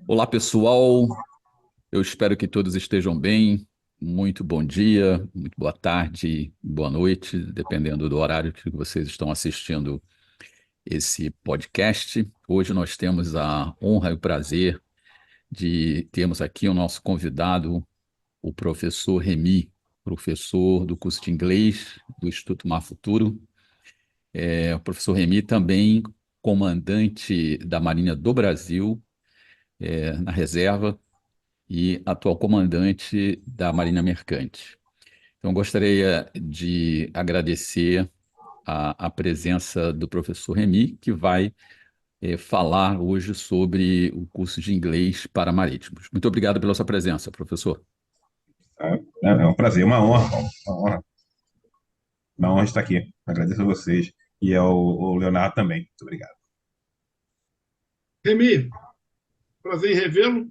Olá, pessoal. Eu espero que todos estejam bem. Muito bom dia, muito boa tarde, boa noite, dependendo do horário que vocês estão assistindo esse podcast. Hoje nós temos a honra e o prazer de termos aqui o nosso convidado, o professor Remy, professor do curso de inglês do Instituto Mar Futuro. O professor Remy também comandante da Marinha do Brasil, na reserva e atual comandante da Marinha Mercante. Então, gostaria de agradecer a presença do professor Remy, que vai falar hoje sobre o curso de inglês para marítimos. Muito obrigado pela sua presença, professor. É um prazer, uma honra, Paulo. Uma honra estar aqui. Agradeço a vocês e ao Leonardo também. Muito obrigado. Remy, prazer em revê-lo.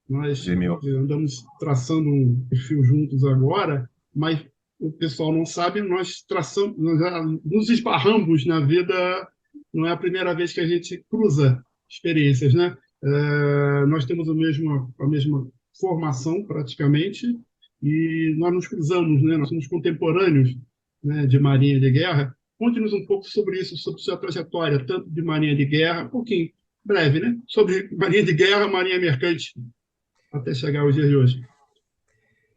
Nós Gemil. andamos traçando um perfil juntos agora, mas o pessoal não sabe, nós já nos esbarramos na vida, não é a primeira vez que a gente cruza experiências, né? Nós temos a mesma formação, praticamente, e nós nos cruzamos, né? Nós somos contemporâneos, né, de Marinha de Guerra. Conte-nos um pouco sobre isso, sobre sua trajetória, tanto de Marinha de Guerra, um pouquinho, breve, né? Sobre Marinha de Guerra, Marinha Mercante, até chegar aos dias de hoje.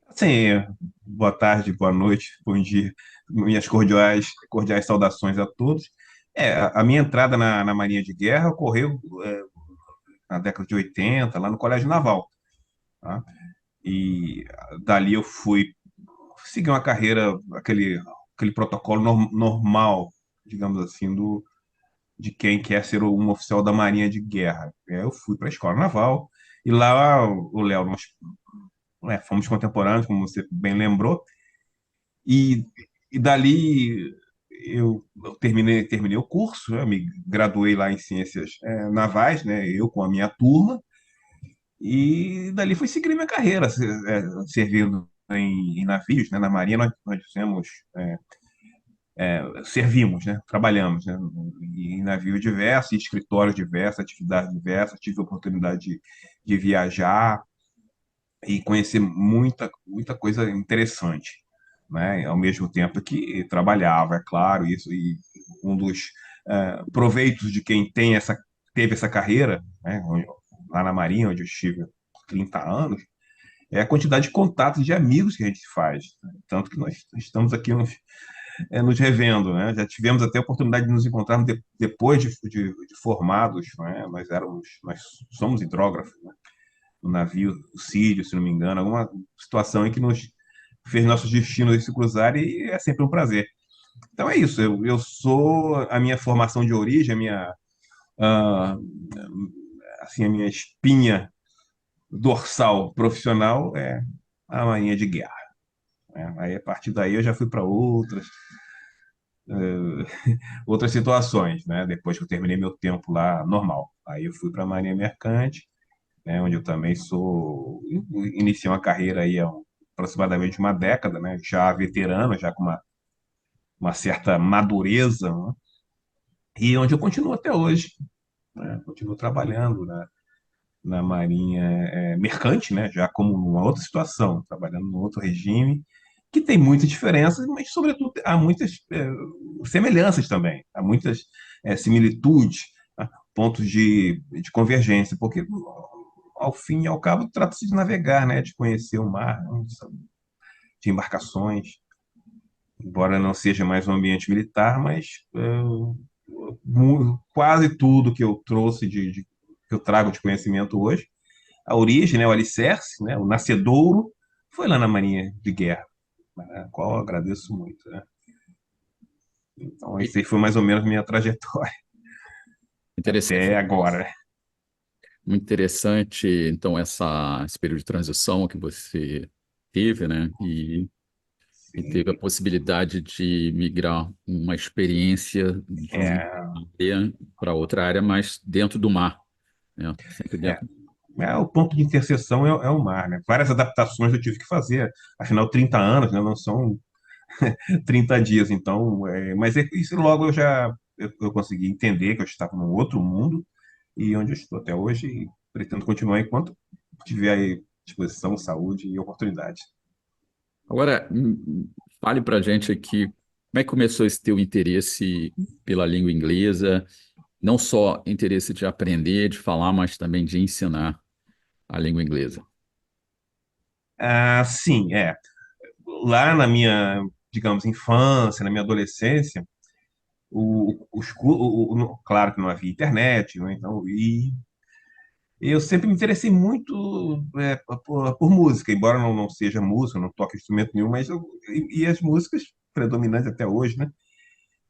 Assim, boa tarde, boa noite, bom dia. Minhas cordiais saudações a todos. A minha entrada na Marinha de Guerra ocorreu na década de 80, lá no Colégio Naval. Tá? E dali eu fui seguir uma carreira, aquele protocolo normal, digamos assim, de quem quer ser um oficial da Marinha de Guerra. Eu fui para a Escola Naval e lá o Léo, nós fomos contemporâneos, como você bem lembrou, e, e dali eu terminei o curso, né, me graduei lá em Ciências Navais, né, eu com a minha turma, e dali fui seguir minha carreira, servindo em navios, né, na Marinha nós fizemos servimos, né? Trabalhamos, né? Em navio diversos, em escritórios diversos, atividades diversas. Tive a oportunidade de viajar e conhecer muita coisa interessante, né? Ao mesmo tempo que trabalhava, é claro, isso e um dos proveitos de quem teve essa carreira, né? Lá na Marinha, onde eu estive 30 anos, é a quantidade de contatos de amigos que a gente faz, né? Tanto que nós estamos aqui nos revendo, né? Já tivemos até a oportunidade de nos encontrarmos depois de formados, né? Nós somos hidrógrafos, né? No navio Sírio, se não me engano, alguma situação em que nos fez nossos destinos se cruzarem e é sempre um prazer. Então é isso, eu sou a minha formação de origem, ah, a minha espinha dorsal profissional é a Marinha de Guerra, né? Aí a partir daí eu já fui para outras situações, né? Depois que eu terminei meu tempo lá normal. Aí eu fui para a Marinha Mercante, né? Onde eu também iniciei uma carreira aí há aproximadamente uma década, né? Já veterano, já com uma certa madureza, né? E onde eu continuo até hoje, né? Continuo trabalhando na Marinha Mercante, né? Já como numa outra situação, trabalhando num outro regime, que tem muitas diferenças, mas, sobretudo, há muitas semelhanças também, há muitas similitudes, né? Pontos de convergência, porque, ao fim e ao cabo, trata-se de navegar, né? De conhecer o mar, né? De embarcações, embora não seja mais um ambiente militar, mas quase tudo que eu trouxe, que eu trago de conhecimento hoje, a origem, né, o alicerce, né, o nascedouro, foi lá na Marinha de Guerra, né, a qual eu agradeço muito, né? Então, E- esse aí foi mais ou menos minha trajetória Interessante, até agora. muito interessante, então, esse período de transição que você teve, né? E teve a Sim, possibilidade de migrar uma experiência de uma é, área para outra área, mas dentro do mar, né? Sempre é, dentro. o ponto de interseção é o mar, né? Várias adaptações eu tive que fazer, afinal, 30 anos, né? Não são 30 dias, então, mas isso logo eu consegui entender que eu estava num outro mundo e onde eu estou até hoje. pretendo continuar enquanto tiver aí disposição, saúde e oportunidade. Agora, fale para a gente aqui, como é que começou esse teu interesse pela língua inglesa? Não só interesse de aprender, de falar, mas também de ensinar a língua inglesa. Ah, sim, é. Lá na minha, digamos, infância, na minha adolescência, claro que não havia internet, né? Então, e eu sempre me interessei muito por música, embora não seja música, não toque instrumento nenhum, mas e as músicas predominantes até hoje, né?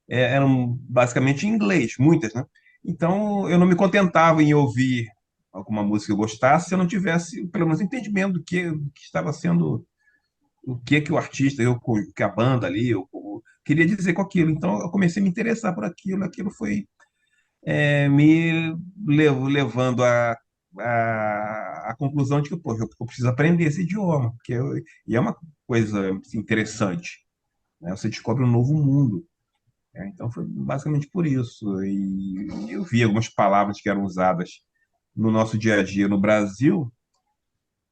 Eram basicamente em inglês, muitas, né? Então, eu não me contentava em ouvir alguma música que eu gostasse se eu não tivesse, pelo menos, entendimento do que estava sendo, o que o artista, que a banda ali, eu queria dizer com aquilo. Então, eu comecei a me interessar por aquilo, aquilo foi me levando à conclusão de que, pô, eu preciso aprender esse idioma, e é uma coisa assim, interessante, né? Você descobre um novo mundo. Então foi basicamente por isso. E eu vi algumas palavras que eram usadas no nosso dia a dia no Brasil,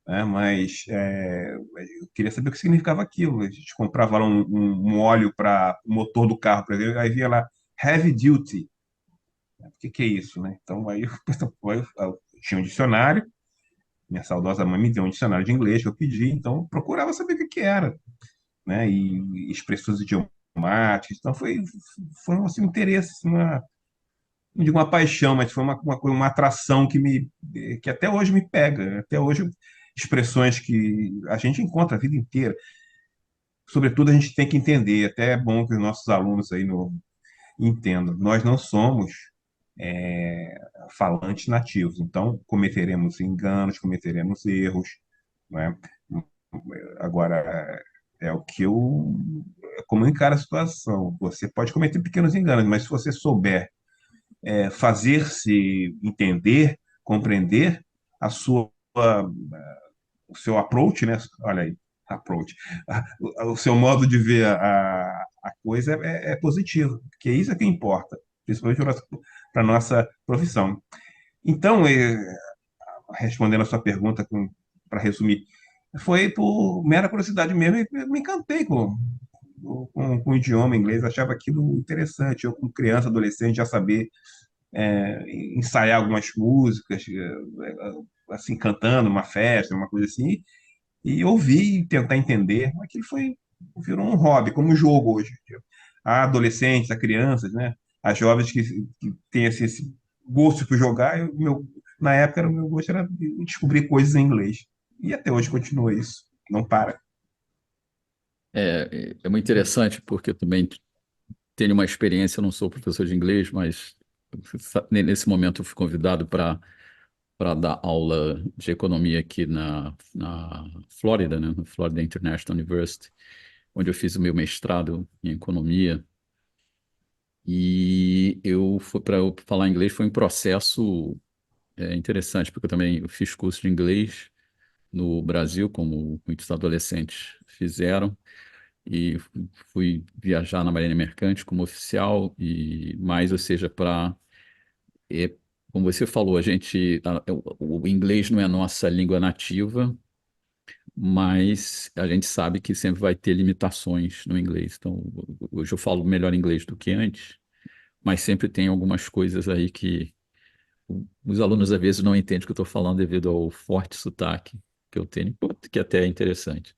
né? Mas eu queria saber o que significava aquilo. A gente comprava lá um óleo para o motor do carro, por exemplo, aí via lá heavy duty. O que é isso, né? Então aí eu tinha um dicionário, minha saudosa mãe me deu um dicionário de inglês que eu pedi, então eu procurava saber o que era, né? E expressões idiomáticas. Então foi assim, um interesse, assim, não digo uma paixão, mas foi uma atração que até hoje me pega. Até hoje, expressões que a gente encontra a vida inteira. Sobretudo, a gente tem que entender, até é bom que os nossos alunos aí entendam. Nós não somos é, falantes nativos, então cometeremos enganos, cometeremos erros, né? Agora, é o que eu. É como eu encaro a situação. Você pode cometer pequenos enganos, mas se você souber fazer-se entender, compreender a sua, o seu approach, né? Olha aí, approach. O seu modo de ver a coisa é positivo, porque isso é que importa, principalmente para a nossa profissão. Então, respondendo a sua pergunta, para resumir, foi por mera curiosidade mesmo e me encantei com o idioma inglês, achava aquilo interessante. Eu, como criança, adolescente, já saber ensaiar algumas músicas, assim, cantando uma festa, uma coisa assim, e ouvir e tentar entender. Aquilo virou um hobby, como um jogo hoje. Há adolescentes, há crianças, né? Há jovens que têm esse gosto por jogar. Na época, o meu gosto era de descobrir coisas em inglês. E até hoje continua isso. Não para. É muito interessante porque eu também tenho uma experiência, eu não sou professor de inglês, mas nesse momento eu fui convidado para dar aula de economia aqui na Flórida, né, na Florida International University, onde eu fiz o meu mestrado em economia. E para eu falar inglês, foi um processo interessante, porque eu fiz curso de inglês no Brasil, como muitos adolescentes fizeram, e fui viajar na Marinha Mercante como oficial, e mais, ou seja, como você falou, o inglês não é a nossa língua nativa, mas a gente sabe que sempre vai ter limitações no inglês. Então, hoje eu falo melhor inglês do que antes, mas sempre tem algumas coisas aí que os alunos às vezes não entendem o que eu estou falando devido ao forte sotaque que eu tenho, que até é interessante.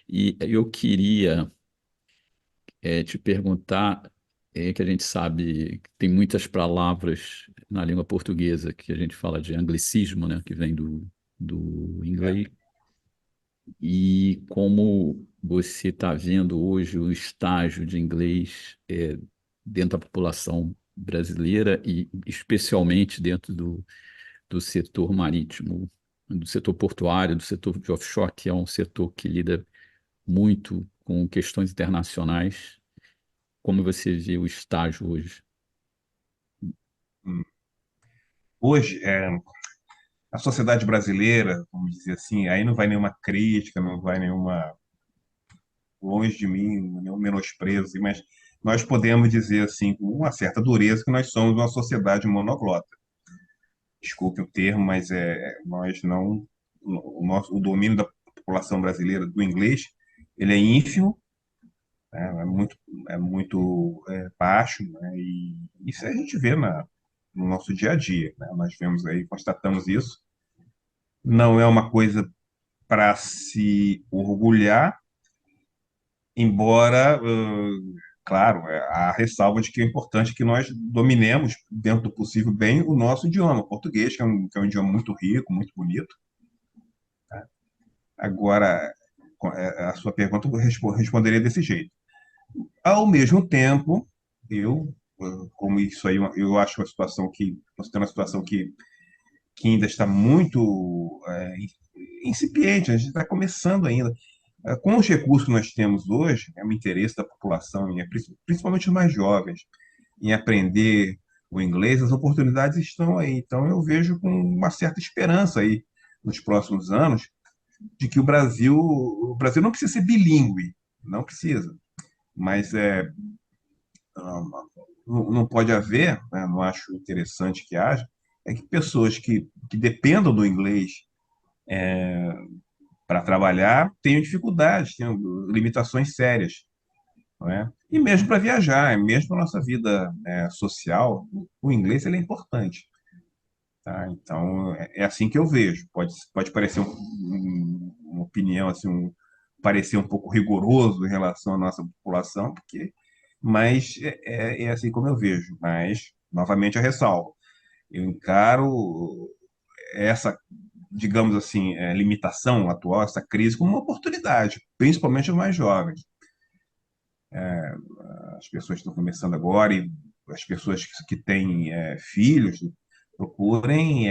E eu queria te perguntar, que a gente sabe que tem muitas palavras na língua portuguesa que a gente fala de anglicismo, né, que vem do É. inglês. E como você está vendo hoje o estágio de inglês dentro da população brasileira e especialmente dentro do setor marítimo, do setor portuário, do setor de offshore, que é um setor que lida muito com questões internacionais. Como você vê o estágio hoje? Hum. Hoje, a sociedade brasileira, vamos dizer assim, aí não vai nenhuma crítica, não vai nenhuma longe de mim, nenhum menosprezo, assim, mas nós podemos dizer assim, com uma certa dureza, que nós somos uma sociedade monoglota. desculpe o termo, mas nós não, o domínio da população brasileira do inglês, ele é ínfimo, né? É muito baixo, né? E isso a gente vê no nosso dia a dia, né? Nós vemos aí, constatamos isso. Não é uma coisa para se orgulhar, embora, claro, há ressalva de que é importante que nós dominemos, dentro do possível, bem o nosso idioma, o português, que é um idioma muito rico, muito bonito. Agora, a sua pergunta eu responderia desse jeito. Ao mesmo tempo, como isso aí, eu acho uma situação que, considerando uma situação que ainda está muito incipiente, a gente está começando ainda. Com os recursos que nós temos hoje, é o interesse da população, principalmente os mais jovens, em aprender o inglês, as oportunidades estão aí. Então, eu vejo com uma certa esperança aí, nos próximos anos, de que o Brasil não precisa ser bilíngue, não precisa, mas não pode haver, né, não acho interessante que haja, é que pessoas que dependam do inglês para trabalhar tenham dificuldades, tenham limitações sérias, não é? E mesmo para viajar, mesmo para a nossa vida social, o inglês ele é importante. Tá? Então, é assim que eu vejo. Pode parecer uma opinião, assim, parecer um pouco rigoroso em relação à nossa população, mas é assim como eu vejo. Mas, novamente, a ressalvo. Eu encaro essa, digamos assim, limitação atual, essa crise, como uma oportunidade, principalmente os mais jovens. As pessoas que estão começando agora e as pessoas que têm filhos procurem,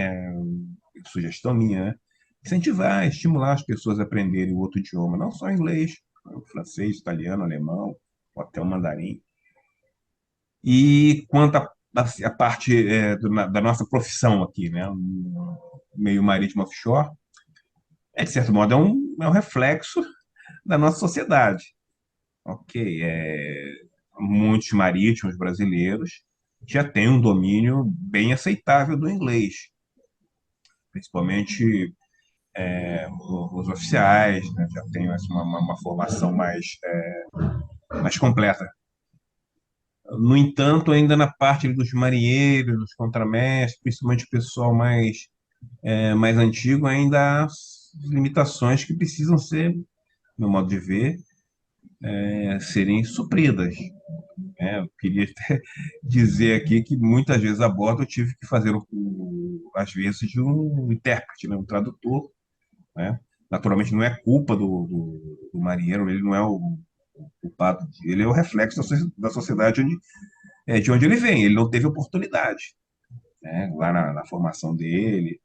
sugestão minha, né? Incentivar, estimular as pessoas a aprenderem o outro idioma, não só inglês, francês, italiano, alemão, ou até o mandarim. E quanto a parte da nossa profissão aqui, né, no meio marítimo offshore, de certo modo, é um reflexo da nossa sociedade. Ok, muitos marítimos brasileiros já têm um domínio bem aceitável do inglês, principalmente os oficiais, né, já têm assim, uma formação mais completa. No entanto, ainda na parte ali dos marinheiros, dos contramestres, principalmente o pessoal mais antigo, ainda há limitações que precisam ser, no meu modo de ver, serem supridas. Eu queria até dizer aqui que muitas vezes a bordo eu tive que fazer, às vezes, de um intérprete, né, um tradutor, né? Naturalmente não é culpa do marinheiro, ele não é o culpado, ele é o reflexo da sociedade de onde ele vem, ele não teve oportunidade, né? Lá na formação dele,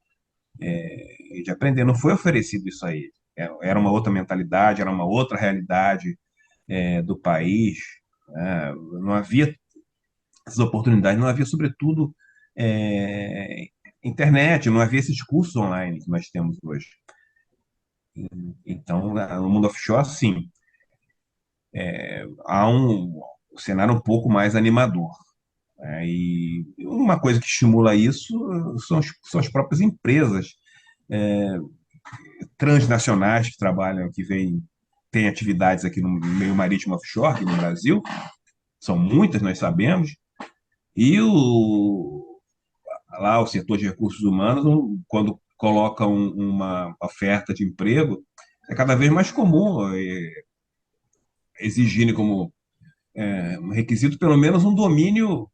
de aprender, não foi oferecido isso a ele. Era uma outra mentalidade, era uma outra realidade do país, né? Não havia essas oportunidades, não havia, sobretudo, é, internet, não havia esses cursos online que nós temos hoje. Então, no mundo offshore, sim, há um cenário um pouco mais animador, né? E uma coisa que estimula isso são as próprias empresas transnacionais que trabalham, têm atividades aqui no meio marítimo offshore, aqui no Brasil, são muitas, nós sabemos, e lá o setor de recursos humanos, quando coloca uma oferta de emprego, é cada vez mais comum exigirem como um requisito pelo menos um domínio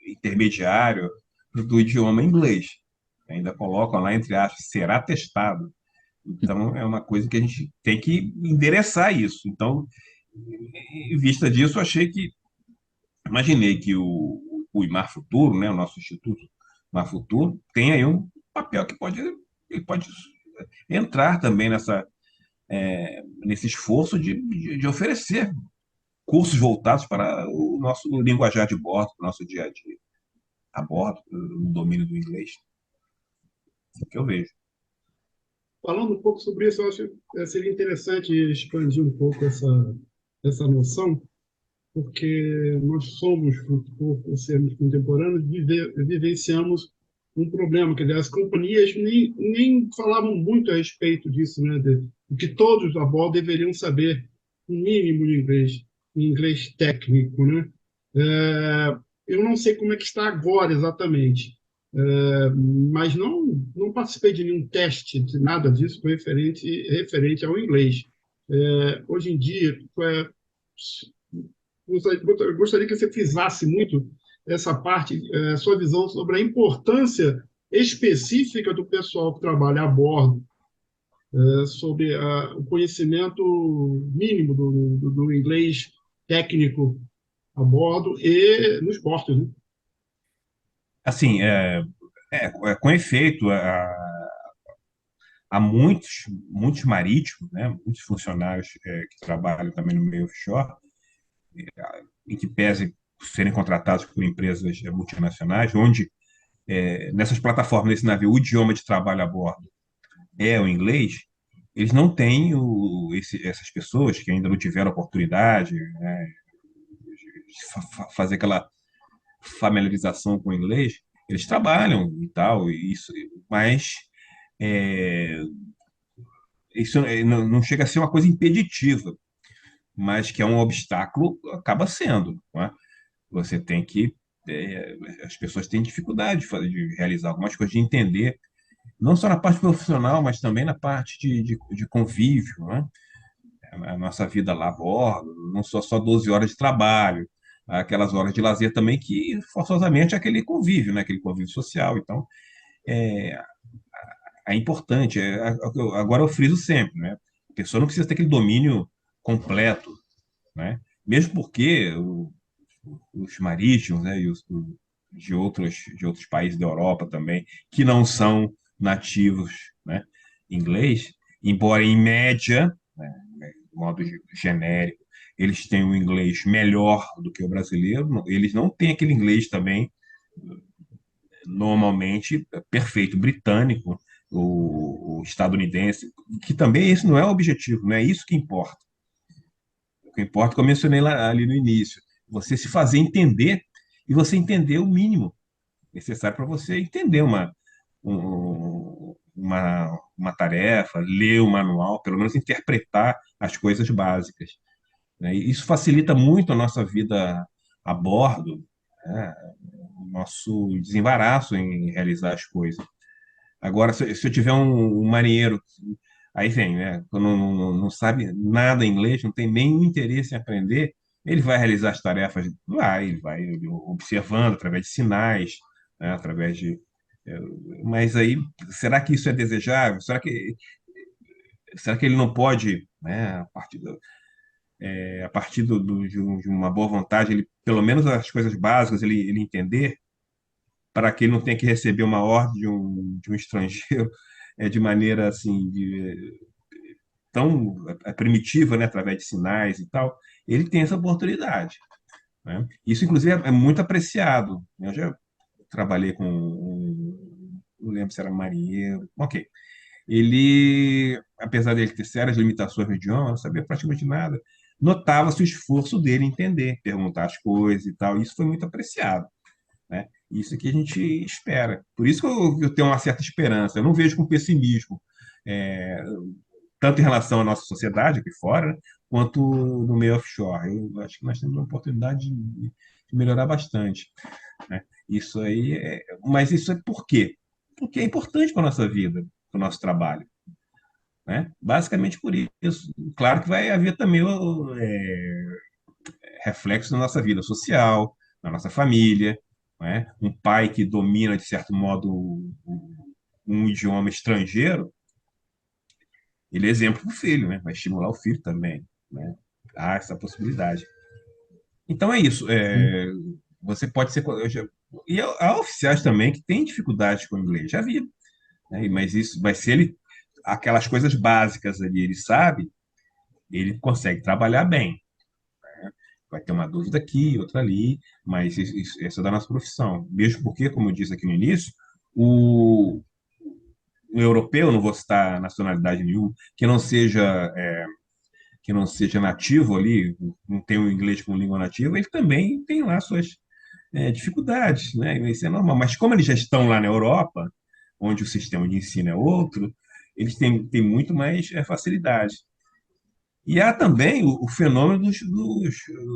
intermediário do idioma inglês. Ainda colocam lá, entre aspas, será testado. Então, é uma coisa que a gente tem que endereçar isso. Então, em vista disso, imaginei que o IMAR Futuro, né, o nosso Instituto IMAR Futuro, tem aí um papel que ele pode entrar também nesse esforço de oferecer cursos voltados para o nosso linguajar de bordo, para o nosso dia a dia, a bordo, no domínio do inglês. É o que eu vejo. Falando um pouco sobre isso, eu acho que seria interessante expandir um pouco essa noção, porque nós somos, por sermos contemporâneos, vivenciamos um problema, quer dizer, as companhias nem falavam muito a respeito disso, né, de que todos a bordo deveriam saber o mínimo de inglês, inglês técnico, né? Eu não sei como é que está agora exatamente, mas não participei de nenhum teste, de nada disso referente ao inglês. Hoje em dia, gostaria que você frisasse muito essa parte, sua visão sobre a importância específica do pessoal que trabalha a bordo, sobre o conhecimento mínimo do inglês técnico a bordo e nos portos, né? Assim, com efeito, há muitos marítimos, né, muitos funcionários que trabalham também no meio offshore, em que pese serem contratados por empresas multinacionais, onde nessas plataformas, nesse navio, o idioma de trabalho a bordo é o inglês, eles não têm essas pessoas que ainda não tiveram oportunidade, né, de fazer aquela familiarização com o inglês, eles trabalham e tal, mas é, isso não chega a ser uma coisa impeditiva, mas que é um obstáculo, acaba sendo, não é? Você tem que. As pessoas têm dificuldade de realizar algumas coisas, de entender, não só na parte profissional, mas também na parte de convívio, né? A nossa vida lá a bordo, não só 12 horas de trabalho, aquelas horas de lazer também, que forçosamente é aquele convívio, né? Aquele convívio social. Então, é, é importante. Agora eu friso sempre, né? A pessoa não precisa ter aquele domínio completo, né? Mesmo porque os marítimos, né, de outros países da Europa também, que não são nativos, né, inglês, embora em média, né, de modo genérico, eles têm um inglês melhor do que o brasileiro, eles não têm aquele inglês também, normalmente, perfeito, britânico, o estadunidense, que também esse não é o objetivo, não é isso que importa. O que importa, como eu mencionei ali no início, você se fazer entender e você entender o mínimo necessário para você entender uma tarefa, ler o manual, pelo menos interpretar as coisas básicas, né? E isso facilita muito a nossa vida a bordo, né? O nosso desembaraço em realizar as coisas. Agora, se eu tiver um marinheiro, aí vem, né? Quando não sabe nada inglês, não tem nenhum interesse em aprender, ele vai realizar as tarefas lá, ele vai observando através de sinais, né? Através de. é, Mas aí, será que isso é desejável? Será que ele não pode, né? De uma boa vontade, ele, pelo menos as coisas básicas, ele entender, para que ele não tenha que receber uma ordem de um estrangeiro de maneira assim tão primitiva, né, através de sinais e tal, ele tem essa oportunidade, né? Isso, inclusive, é muito apreciado. Eu já trabalhei com não lembro se era marinheiro, ok. Ele, apesar dele ter sérias limitações no idioma, não sabia praticamente nada. Notava-se o esforço dele em entender, perguntar as coisas e tal. Isso foi muito apreciado, né? Isso que a gente espera. Por isso que eu tenho uma certa esperança. Eu não vejo com pessimismo, é, tanto em relação à nossa sociedade aqui fora, né, quanto no meio offshore. Eu acho que nós temos uma oportunidade de melhorar bastante, né? Isso aí mas isso é por quê? Porque é importante para a nossa vida, para o nosso trabalho, né? Basicamente por isso. Claro que vai haver também reflexo na nossa vida social, na nossa família, né? Um pai que domina, de certo modo, um idioma estrangeiro, ele é exemplo para o filho, né? Vai estimular o filho também, né? Há essa possibilidade. Então é isso. Você pode ser. E há oficiais também que têm dificuldades com o inglês, já vi, né? Mas se ele. Aquelas coisas básicas ali, ele sabe, ele consegue trabalhar bem. Vai ter uma dúvida aqui, outra ali, mas essa é da nossa profissão. Mesmo porque, como eu disse aqui no início, o, o europeu, não vou citar nacionalidade nenhuma, que não seja nativo ali, não tem o inglês como língua nativa, ele também tem lá suas, dificuldades, né? Isso é normal. Mas como eles já estão lá na Europa, onde o sistema de ensino é outro, eles têm muito mais facilidade. E há também o fenômeno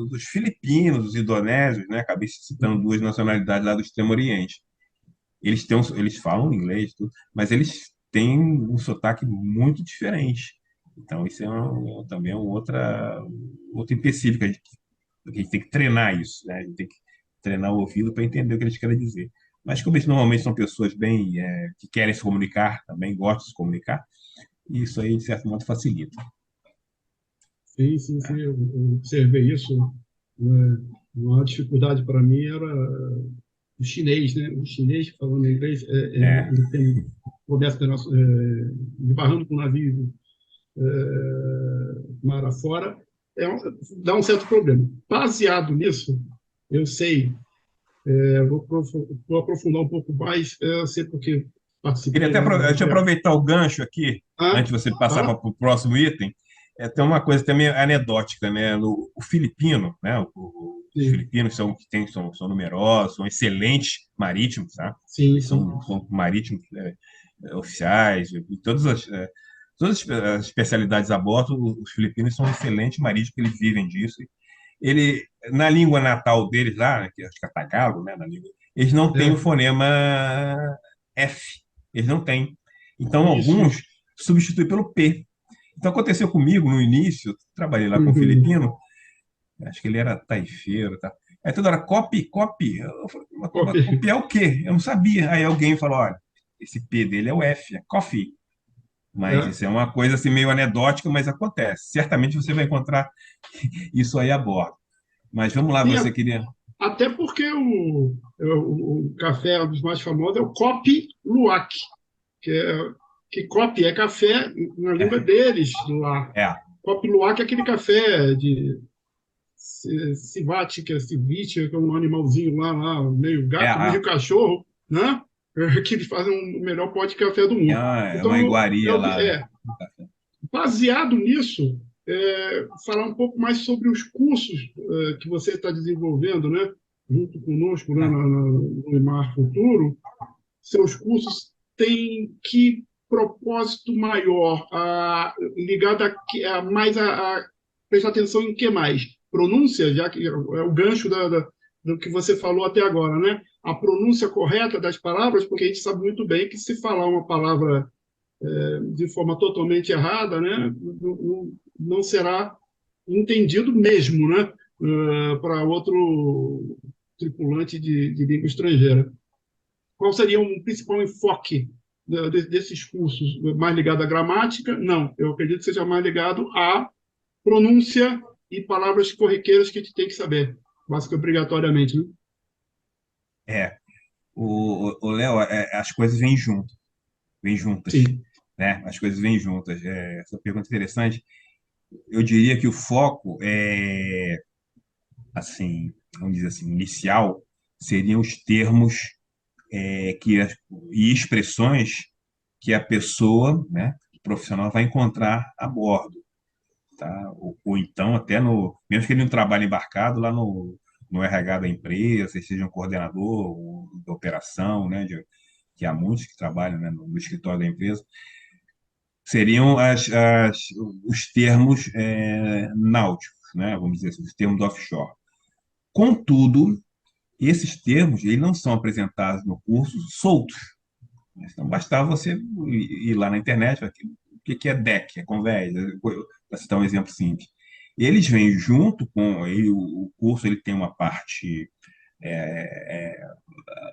dos filipinos, dos indonésios, né? Acabei citando duas nacionalidades lá do Extremo Oriente. Eles falam inglês, tudo, mas eles têm um sotaque muito diferente. Então, isso também é outro empecilho que a gente tem que treinar isso, né? A gente tem que treinar o ouvido para entender o que eles querem dizer. Mas como eles normalmente são pessoas bem, que querem se comunicar, também gostam de se comunicar, isso aí, de certo modo, facilita. Sim, sim, sim, eu observei isso. Né? Uma dificuldade para mim era o chinês, né? O chinês falando inglês, É, ele tem começa de barrando com o navio mar afora, dá um certo problema. Baseado nisso, eu sei, vou aprofundar um pouco mais, eu sei porque queria participei até lá do deixa eu projeto. aproveitar o gancho aqui, Ah, antes de você passar para fala? o próximo item. Tem uma coisa também anedótica, né? O filipino, né? Os Sim, filipinos são numerosos, são excelentes marítimos, tá? sim, Eles sim. são marítimos oficiais, e todas as especialidades a bordo, os filipinos são excelentes marítimos, eles vivem disso. Ele, na língua natal deles lá, que acho que é Tagalog, né? Eles não têm o É, fonema F. Eles não têm. Então, isso, alguns isso. substituem pelo P. Então, aconteceu comigo no início, trabalhei lá com um Uhum. filipino, acho que ele era taifeiro, tá? Aí toda hora, copy. Eu falei, mas Copy. copiar o quê? Eu não sabia. Aí alguém falou, olha, esse P dele é o F, é coffee. Mas É. isso é uma coisa assim meio anedótica, mas acontece. Certamente você vai encontrar isso aí a bordo. Mas vamos lá, Sim, você queria. até porque o café é um dos mais famosos é o Kopi Luwak, que Kopi é café na língua É, deles lá. é, Kopi Luwak é aquele café de Civate, que é ceviche, que é um animalzinho lá, meio gato, é, meio cachorro, né? Que eles fazem o melhor pó de café do mundo. é Então, uma iguaria lá, né? baseado nisso, falar um pouco mais sobre os cursos que você está desenvolvendo, né? Junto conosco, né, Ah, no IMAR Futuro. Seus cursos têm que propósito maior, ligado mais a prestar atenção em que mais? Pronúncia, já que é o gancho do que você falou até agora, né? A pronúncia correta das palavras, porque a gente sabe muito bem que se falar uma palavra de forma totalmente errada, né? Não será entendido mesmo, né? Para outro tripulante de língua estrangeira. Qual seria um principal enfoque desses cursos? Mais ligado à gramática? Não, eu acredito que seja mais ligado à pronúncia e palavras corriqueiras que a gente tem que saber, básico obrigatoriamente, né? é. O Léo, as coisas vêm juntas, Sim. né? As coisas vêm juntas. Essa pergunta é interessante. Eu diria que o foco assim, vamos dizer assim, inicial, seriam os termos e expressões que a pessoa, né, o profissional vai encontrar a bordo, tá? Ou então até mesmo que ele não trabalhe embarcado lá no RH da empresa, seja um coordenador da operação, né, que há muitos que trabalham, né, no escritório da empresa, seriam os termos náuticos, né, vamos dizer assim, os termos do offshore. Contudo, esses termos eles não são apresentados no curso soltos. Então, bastava você ir lá na internet, o que é deck, é convés, para citar um exemplo simples. Eles vêm junto com o curso, ele tem uma parte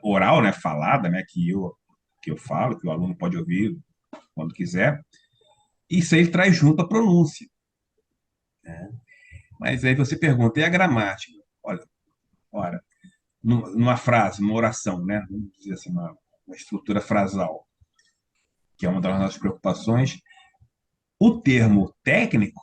oral, né, falada, né, que eu falo, que o aluno pode ouvir quando quiser. Isso aí traz junto a pronúncia. Mas aí você pergunta, e a gramática? Olha, numa frase, numa oração, né, vamos dizer assim, uma estrutura frasal, que é uma das nossas preocupações, o termo técnico,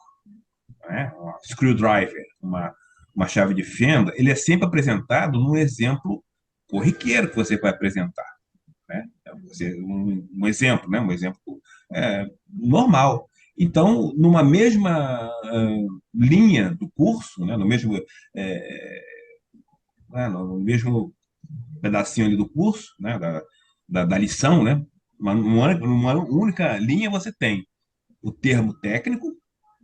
né, um screwdriver, uma chave de fenda, ele é sempre apresentado num exemplo corriqueiro que você vai apresentar. Né? Um exemplo, né? Um exemplo normal. Então, numa mesma linha do curso, né? No mesmo né, no mesmo pedacinho ali do curso, né, da lição, né, numa única linha você tem o termo técnico,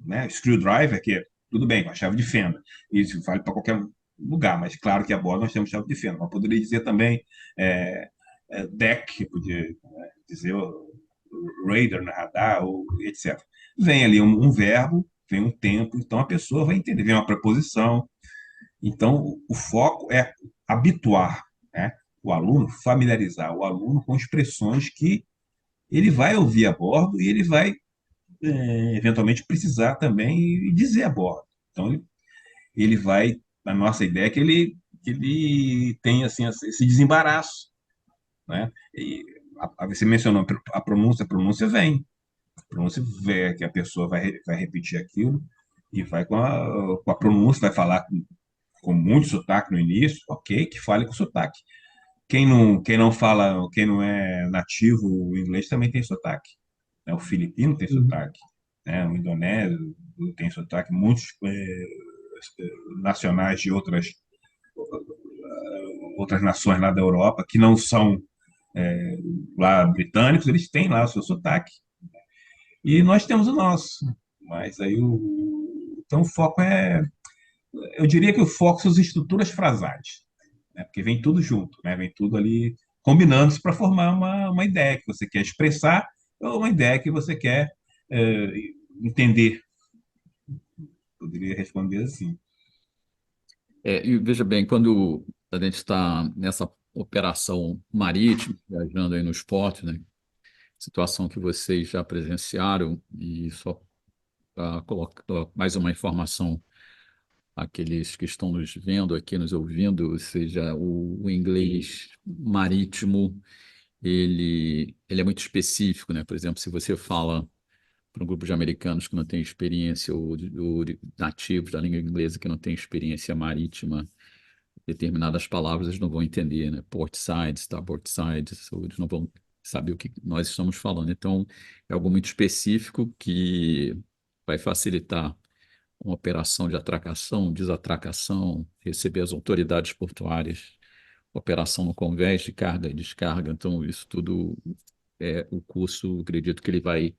né, screwdriver, que é tudo bem, com a chave de fenda, isso vale para qualquer lugar, mas claro que a bordo nós temos chave de fenda, mas poderia dizer também é, deck, podia, né, dizer radar, né, radar, ou etc. Vem ali um verbo, vem um tempo, então a pessoa vai entender, vem uma preposição, então o foco é habituar, né, o aluno, familiarizar o aluno com expressões que ele vai ouvir a bordo e ele vai eventualmente precisar também dizer a bordo. Então ele vai, a nossa ideia é que ele tenha assim esse desembaraço, né? E você mencionou a pronúncia vem, a pronúncia vem, que a pessoa vai repetir aquilo e vai com a pronúncia, vai falar com muito sotaque no início, ok, que fale com sotaque. Quem não fala, quem não é nativo o inglês também tem sotaque, né? O filipino tem Uhum. sotaque, né? O indonésio tem sotaque, muitos nacionais de outras nações lá da Europa que não são lá britânicos, eles têm lá o seu sotaque. E nós temos o nosso. Mas aí então o foco eu diria que o foco são as estruturas frasais, né? Porque vem tudo junto, né? Vem tudo ali combinando-se para formar uma ideia que você quer expressar ou uma ideia que você quer é, entender. Poderia responder assim. E veja bem, quando a gente está nessa operação marítima, viajando aí nos portos, né? Situação que vocês já presenciaram, e só para colocar mais uma informação àqueles que estão nos vendo aqui, nos ouvindo, ou seja, o inglês marítimo, ele é muito específico, né? Por exemplo, se você fala para um grupo de americanos que não tem experiência, ou de nativos da língua inglesa que não tem experiência marítima, determinadas palavras eles não vão entender, né? Port side, starboard side, eles não vão saber o que nós estamos falando. Então, é algo muito específico que vai facilitar uma operação de atracação, desatracação, receber as autoridades portuárias, operação no convés de carga e descarga. Então, isso tudo o curso, acredito que ele vai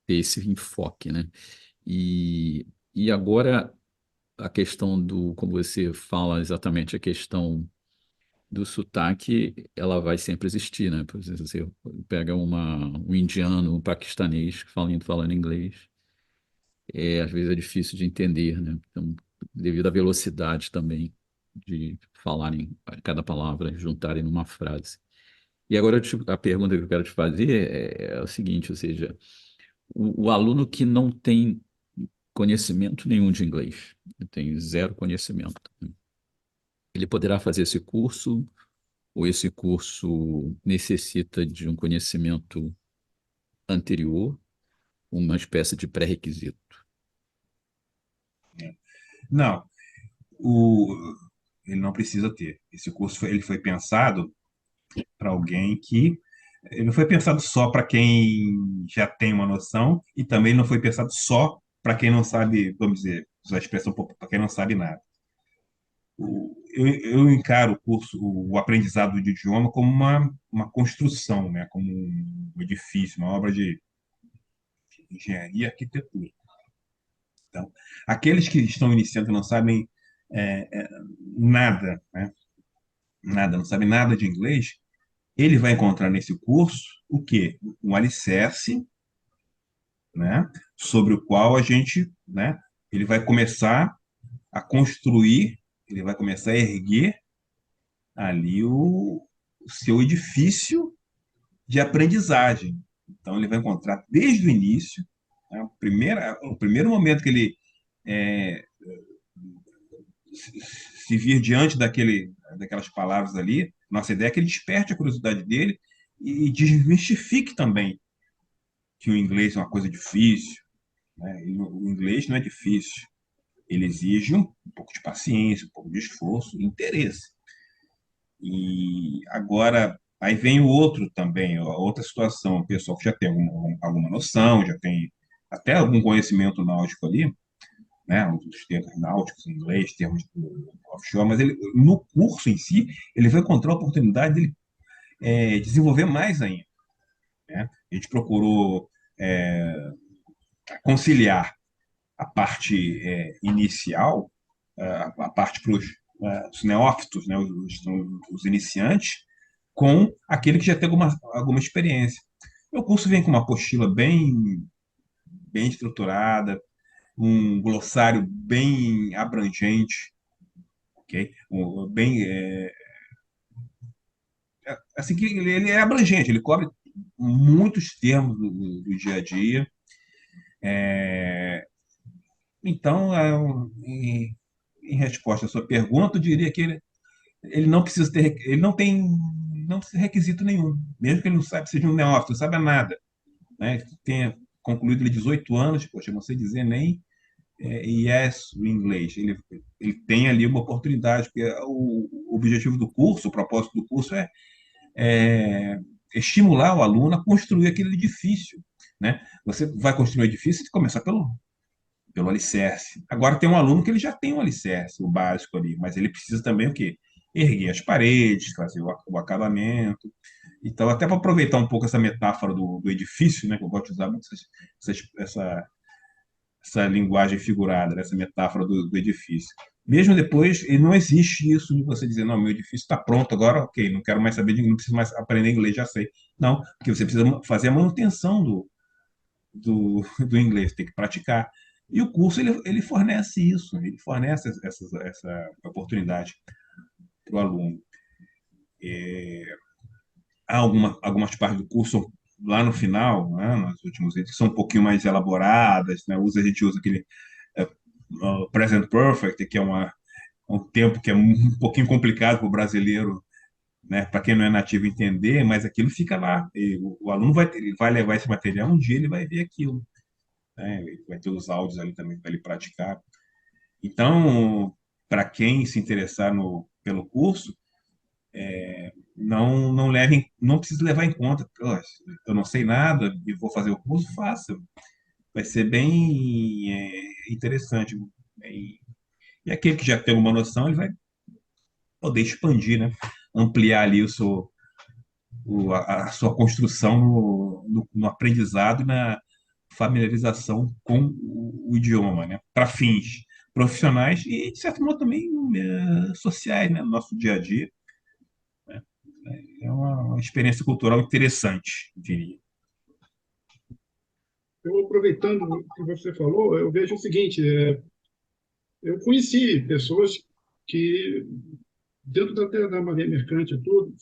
ter esse enfoque, né? E, e agora a questão do, como você fala exatamente, a questão do sotaque, ela vai sempre existir, né? Por exemplo, você pega um indiano, um paquistanês falando inglês, às vezes é difícil de entender, né? Então, devido à velocidade também de falarem cada palavra, juntarem numa frase. E agora a pergunta que eu quero te fazer é o seguinte, ou seja, o aluno que não tem conhecimento nenhum de inglês, tem zero conhecimento, né? Ele poderá fazer esse curso ou esse curso necessita de um conhecimento anterior, uma espécie de pré-requisito? Não, o, ele não precisa ter. Esse curso ele foi pensado para alguém que ele não foi pensado só para quem já tem uma noção e também não foi pensado só para quem não sabe, vamos dizer, usar a expressão para quem não sabe nada. Eu encaro o curso, o aprendizado de idioma como uma construção, né? Como um edifício, uma obra de engenharia e arquitetura. Então, aqueles que estão iniciando e não sabem nada, né? Nada, não sabem nada de inglês, ele vai encontrar nesse curso o quê? Um alicerce, né? Sobre o qual a gente, né? Ele vai começar a construir, ele vai começar a erguer ali o seu edifício de aprendizagem. Então, ele vai encontrar desde o início, né, o primeiro momento que ele é, se vir diante daquelas palavras ali, nossa ideia é que ele desperte a curiosidade dele e desmistifique também que o inglês é uma coisa difícil, né? O inglês não é difícil, ele exige um pouco de paciência, um pouco de esforço e interesse. E agora, aí vem o outro também, a outra situação, o pessoal que já tem alguma noção, já tem até algum conhecimento náutico ali, né, os termos náuticos em inglês, termos offshore, mas ele, no curso em si, ele vai encontrar a oportunidade de desenvolver mais ainda, né? A gente procurou conciliar a parte inicial, a parte para os neófitos, né, os iniciantes, com aquele que já tem alguma experiência. O curso vem com uma apostila bem estruturada, um glossário bem abrangente, ok? Bem, assim que ele é abrangente, ele cobre muitos termos do dia a dia. Então, em resposta à sua pergunta, eu diria que ele não precisa ter, ele não precisa de requisito nenhum, mesmo que ele não saiba, seja um neófito, não saiba nada, né? Tenha concluído ele 18 anos, poxa, não sei dizer nem yes, o inglês. Ele tem ali uma oportunidade, porque o objetivo do curso, o propósito do curso é estimular o aluno a construir aquele edifício, né? Você vai construir um edifício e começar pelo alicerce. Agora tem um aluno que ele já tem um alicerce, o básico ali, mas ele precisa também o quê? Erguer as paredes, fazer o acabamento. Então, até para aproveitar um pouco essa metáfora do edifício, né, que eu gosto de usar muito essa linguagem figurada, né, essa metáfora do edifício. Mesmo depois, não existe isso de você dizer, não, meu edifício está pronto agora, ok, não quero mais saber, não preciso mais aprender inglês, já sei. Não, porque você precisa fazer a manutenção do inglês, tem que praticar. E o curso, ele fornece isso, ele fornece essa oportunidade para o aluno. Há algumas partes do curso lá no final, né, nos últimos itens, que são um pouquinho mais elaboradas, né? A gente usa aquele present perfect, que é um tempo que é um pouquinho complicado para o brasileiro, né? Para quem não é nativo entender, mas aquilo fica lá. E o aluno ele vai levar esse material, um dia ele vai ver aquilo, né? Ele vai ter os áudios ali também para ele praticar. Então, para quem se interessar pelo curso, não precisa levar em conta, eu não sei nada e vou fazer o curso, faça. Vai ser bem interessante. E aquele que já tem uma noção, ele vai poder expandir, né? Ampliar ali a sua construção no aprendizado e na familiarização com o idioma, né? Para fins profissionais e, de certo modo, também sociais, né? No nosso dia a dia. É uma experiência cultural interessante, eu diria. Eu, aproveitando o que você falou, eu vejo o seguinte: eu conheci pessoas que, dentro da Marinha Mercante e tudo,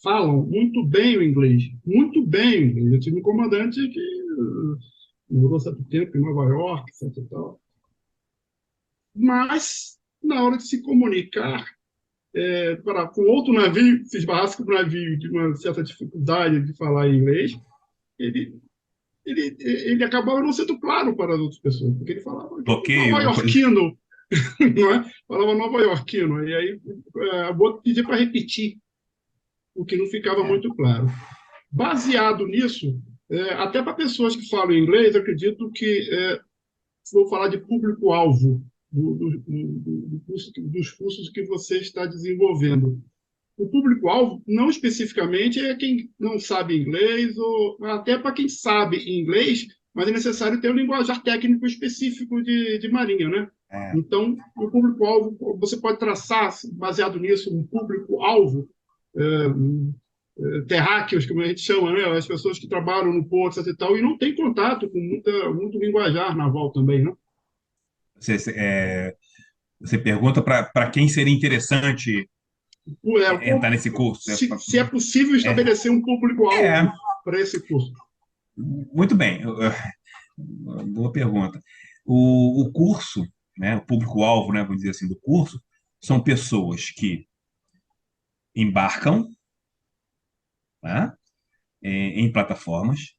falam muito bem o inglês, muito bem o inglês. Eu tive um comandante que morou certo tempo em Nova York, etc. E tal. Mas, na hora de se comunicar com outro navio, se esbarrasse com o navio de uma certa dificuldade de falar inglês, ele, ele acabava não sendo claro para as outras pessoas, porque ele falava Bloqueio, alguma coisa. nova-iorquino, não é? Falava nova-iorquino, e aí a boa pedia para repetir, o que não ficava muito claro. Baseado nisso, até para pessoas que falam inglês, eu acredito que vou falar de público-alvo dos cursos que você está desenvolvendo. O público-alvo, não especificamente, é quem não sabe inglês, ou até para quem sabe inglês, mas é necessário ter um linguajar técnico específico de marinha, né? É. Então, o público-alvo, você pode traçar, baseado nisso, um público-alvo terráqueos, como a gente chama, né? As pessoas que trabalham no porto e tal, e não tem contato com muito linguajar naval também, né? Você pergunta para quem seria interessante entrar nesse curso? Se é possível estabelecer um público-alvo para esse curso. Muito bem. Boa pergunta. O curso, né, o público-alvo, né, vamos dizer assim, do curso, são pessoas que embarcam, tá, em plataformas,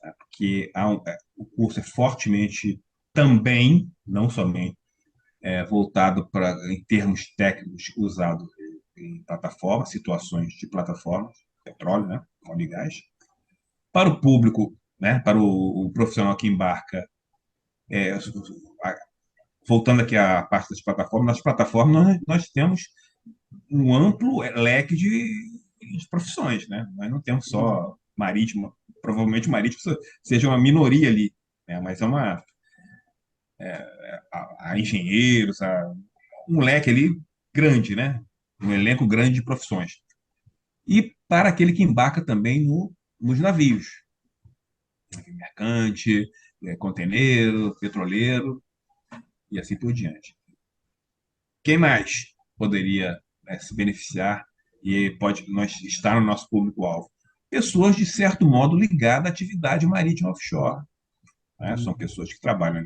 tá, porque o curso é fortemente também, não somente, voltado para, em termos técnicos, usado em plataformas, situações de plataformas, petróleo, né, óleo e gás. Para o público, né, para o profissional que embarca É, a- voltando aqui à parte das plataformas, nas plataformas nós temos um amplo leque de profissões, né? Nós não temos só marítimo, provavelmente o marítimo seja uma minoria ali, né? Mas é a engenheiros, um leque ali grande, né? Um elenco grande de profissões. E para aquele que embarca também nos navios, mercante, conteneiro, petroleiro e assim por diante. Quem mais poderia, né, se beneficiar e pode nós estar no nosso público-alvo? Pessoas, de certo modo, ligadas à atividade marítima offshore. Né? São pessoas que trabalham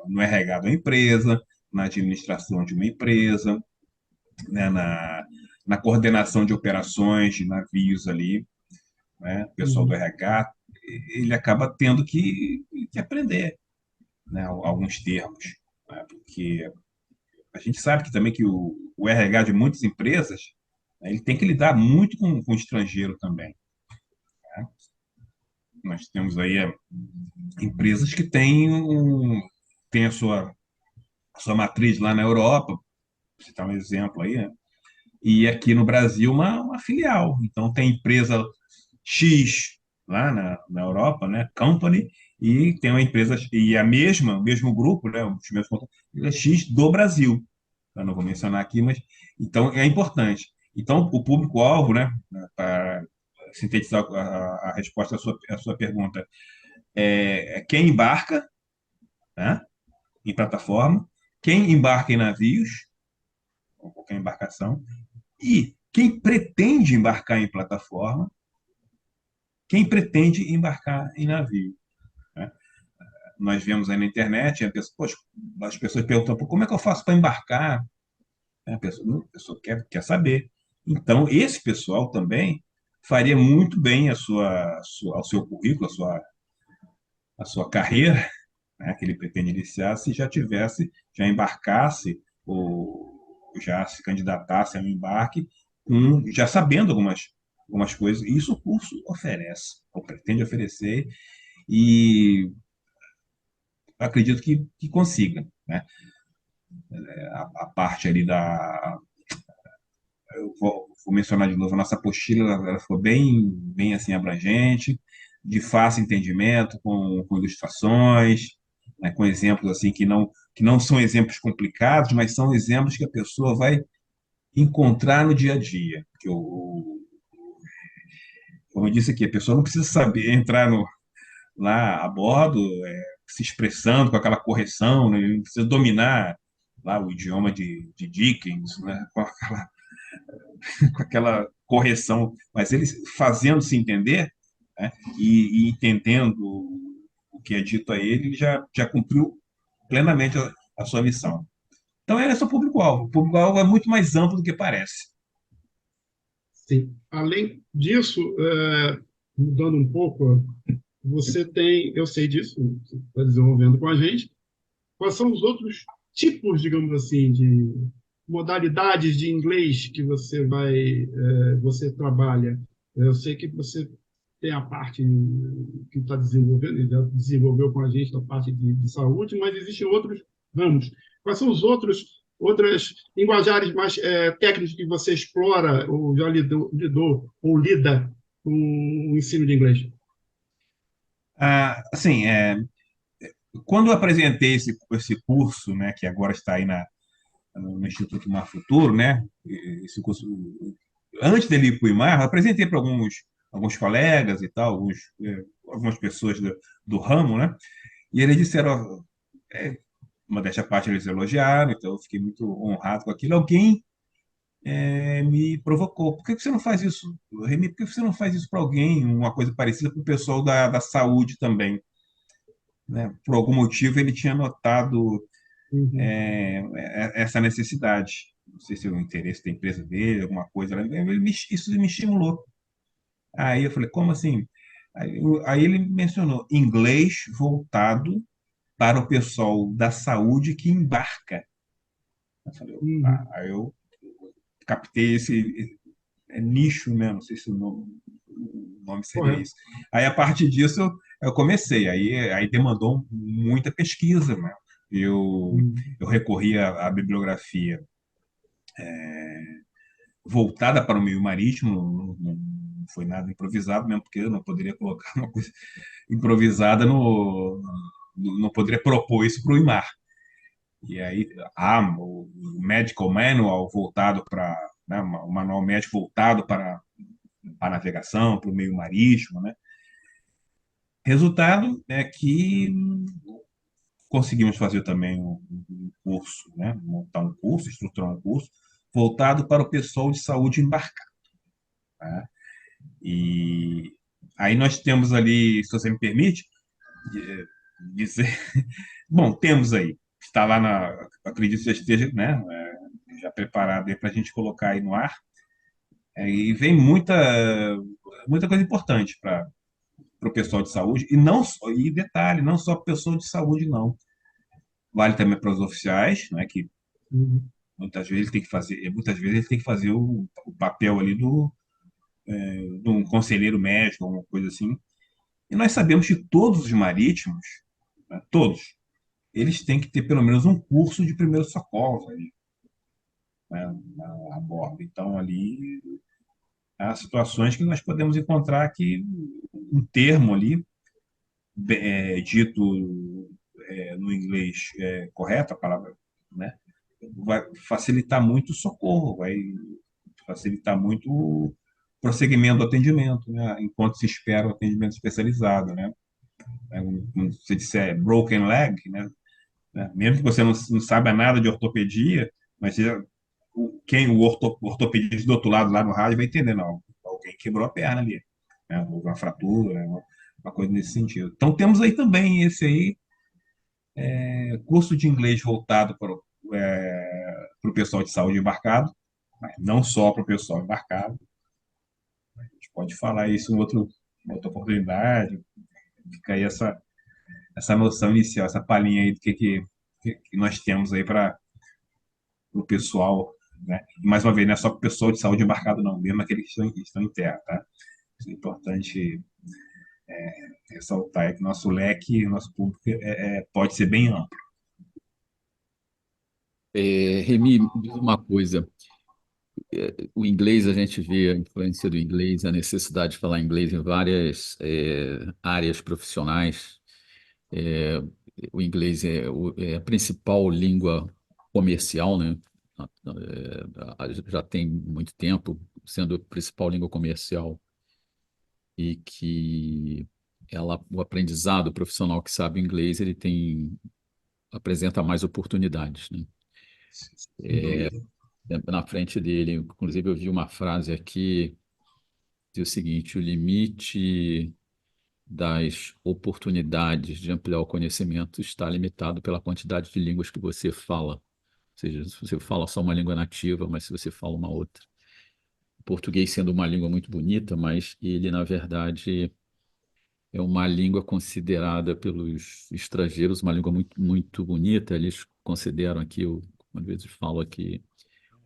no RH da empresa, na administração de uma empresa, né? Na coordenação de operações de navios ali. Né? O pessoal do Uhum. RH, ele acaba tendo que aprender, né, alguns termos, né? Porque a gente sabe que também que o RH de muitas empresas, né, ele tem que lidar muito com o estrangeiro também. Né? Nós temos aí empresas que têm a sua matriz lá na Europa, vou citar um exemplo aí, né? E aqui no Brasil uma filial. Então tem empresa X lá na Europa, né? Company, e tem uma empresa, e o mesmo grupo, né? Os mesmos X do Brasil. Eu não vou mencionar aqui, mas então é importante. Então, o público-alvo, né, para sintetizar a resposta à sua pergunta, é quem embarca, né, em plataforma, quem embarca em navios, ou qualquer embarcação, e quem pretende embarcar em plataforma, quem pretende embarcar em navio. Né? Nós vemos aí na internet, poxa, as pessoas perguntam, como é que eu faço para embarcar? A pessoa quer saber. Então, esse pessoal também faria muito bem ao seu currículo, a sua carreira, né, que ele pretende iniciar, se já tivesse, já embarcasse ou já se candidatasse a um embarque, já sabendo algumas coisas. E isso o curso oferece, ou pretende oferecer, e acredito que consiga. Né? A parte ali eu vou mencionar de novo, a nossa apostila ela ficou bem assim abrangente, de fácil entendimento, com ilustrações, né, com exemplos assim que não são exemplos complicados, mas são exemplos que a pessoa vai encontrar no dia a dia. Como eu disse aqui, a pessoa não precisa saber entrar lá a bordo, se expressando com aquela correção, né, não precisa dominar lá o idioma de Dickens, né, com aquela correção, mas ele fazendo-se entender, né, e entendendo o que é dito a ele, ele já cumpriu plenamente a sua missão. Então, ele é seu público-alvo. O público-alvo é muito mais amplo do que parece. Sim. Além disso, mudando um pouco, você tem, eu sei disso, você está desenvolvendo com a gente. Quais são os outros tipos, digamos assim, de modalidades de inglês que você trabalha? Eu sei que você tem a parte que está desenvolvendo, já desenvolveu com a gente a parte de saúde, mas existem outros ramos. Quais são os outras linguajares mais técnicos que você explora ou já lidou ou lida com o ensino de inglês? Assim, quando eu apresentei esse curso, né, que agora está aí no Instituto Mar Futuro, né, esse curso, antes dele ir para o IMAR, eu apresentei para alguns colegas e tal, algumas pessoas do ramo, né, e eles disseram, ó, modéstia à parte, eles elogiaram, então eu fiquei muito honrado com aquilo. Alguém me provocou. Por que você não faz isso, Remy? Por que você não faz isso para alguém? Uma coisa parecida com o pessoal da saúde também. Né? Por algum motivo, ele tinha notado Uhum. essa necessidade. Não sei se é o interesse da empresa dele, alguma coisa. Isso me estimulou. Aí eu falei, como assim? Aí ele mencionou inglês voltado para o pessoal da saúde que embarca. Eu falei, Uhum. aí eu captei esse nicho, né? Não sei se o nome seria Correto. isso. Aí, a partir disso, eu comecei, aí demandou muita pesquisa, né? Eu recorri à bibliografia voltada para o meio marítimo, não foi nada improvisado, mesmo porque eu não poderia colocar uma coisa improvisada não poderia propor isso para o IMAR. E aí há o Medical Manual voltado para, né, o manual médico voltado para a navegação, para o meio marítimo, né? Resultado é que conseguimos fazer também um curso, né? Montar um curso, estruturar um curso voltado para o pessoal de saúde embarcado, né? E aí nós temos ali, se você me permite, dizer, bom, temos aí, está lá acredito que já esteja, né? Já preparado para a gente colocar aí no ar, e vem muita coisa importante para o pessoal de saúde, e não só, e detalhe, não só para o pessoal de saúde, não. Vale também para os oficiais, né, que Uhum. muitas vezes ele tem que fazer o papel ali do um conselheiro médico, alguma coisa assim. E nós sabemos que todos os marítimos, né, todos, eles têm que ter pelo menos um curso de primeiros socorros ali, né, a bordo. Então, ali há situações que nós podemos encontrar que um termo ali, dito no inglês correto, a palavra, né, vai facilitar muito o socorro, vai facilitar muito o prosseguimento do atendimento, né, enquanto se espera o atendimento especializado, né. Como você disser broken leg, né, mesmo que você não saiba nada de ortopedia, mas o ortopedista do outro lado, lá no rádio, vai entender, não, alguém quebrou a perna ali, né, houve uma fratura, né, uma coisa nesse sentido. Então, temos aí também esse aí, curso de inglês voltado para o pessoal de saúde embarcado, mas não só para o pessoal embarcado. A gente pode falar isso em outra oportunidade. Fica aí essa noção inicial, essa palhinha aí do que nós temos aí para o pessoal, né? E mais uma vez, não é só para o pessoal de saúde embarcado, não, mesmo aqueles que estão em terra, tá? Isso é importante ressaltar, é que nosso leque, nosso público pode ser bem amplo. Remi, me diz uma coisa. O inglês, a gente vê a influência do inglês, a necessidade de falar inglês em várias áreas profissionais. É, o inglês é a principal língua comercial, né? Já tem muito tempo sendo a principal língua comercial e que o aprendizado profissional que sabe inglês, apresenta mais oportunidades, né? Sem dúvida. Na frente dele, inclusive eu vi uma frase aqui, diz o seguinte: o limite das oportunidades de ampliar o conhecimento está limitado pela quantidade de línguas que você fala. Ou seja, se você fala só uma língua nativa, mas se você fala uma outra. O português sendo uma língua muito bonita, mas ele, na verdade, é uma língua considerada pelos estrangeiros uma língua muito, muito bonita. Eles consideram aqui, às vezes falo aqui,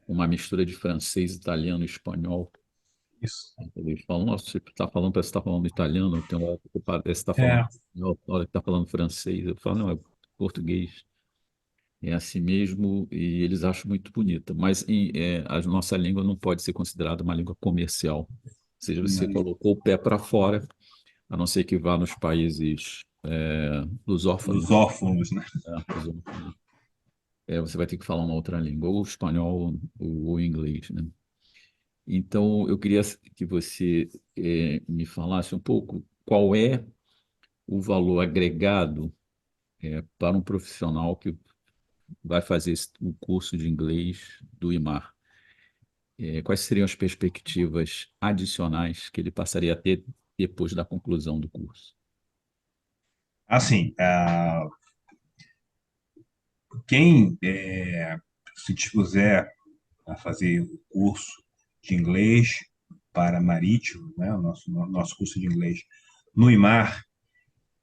uma mistura de francês, italiano e espanhol. Isso. Eles falam, nossa, você está falando, parece que está falando italiano, tem hora que parece que está falando É, espanhol, tem hora que está falando francês. Eu falo, não, é português. É assim mesmo, e eles acham muito bonita. Mas a nossa língua não pode ser considerada uma língua comercial. Ou seja, você colocou o pé para fora, a não ser que vá nos países lusófonos, lusófonos, né? lusófonos. Você vai ter que falar uma outra língua, ou espanhol ou inglês, né? Então, eu queria que você me falasse um pouco qual é o valor agregado para um profissional que vai fazer o curso de inglês do IMAR. Quais seriam as perspectivas adicionais que ele passaria a ter depois da conclusão do curso? Assim, quem se dispuser a fazer o curso de inglês para marítimo, né, o nosso curso de inglês no IMAR,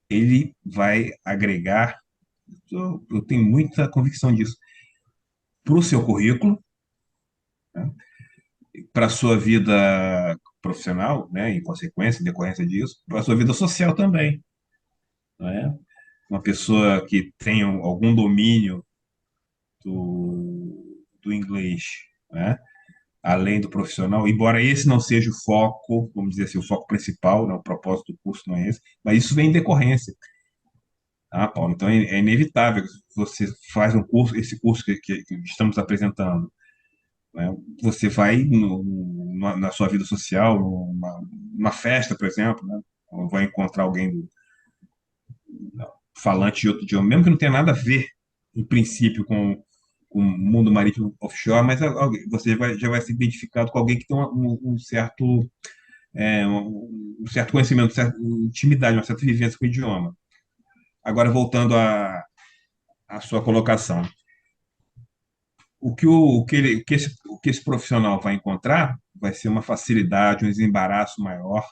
ele vai agregar, eu tenho muita convicção disso, para o seu currículo, né, para a sua vida profissional, né, em consequência, em decorrência disso, para a sua vida social também. não é? Uma pessoa que tem algum domínio do inglês, né? Além do profissional, embora esse não seja o foco, vamos dizer assim, o foco principal, né? O propósito do curso não é esse, mas isso vem em decorrência. Ah, Paulo, então é inevitável que você faz um curso, esse curso que estamos apresentando, né? Você vai na sua vida social, numa festa, por exemplo, né? Ou vai encontrar alguém falante de outro idioma, mesmo que não tenha nada a ver, em princípio, com o mundo marítimo offshore, mas você já vai ser identificado com alguém que tem um certo, um certo conhecimento, uma certa intimidade, uma certa vivência com o idioma. Agora, voltando à sua colocação, o que esse profissional vai encontrar vai ser uma facilidade, um desembaraço maior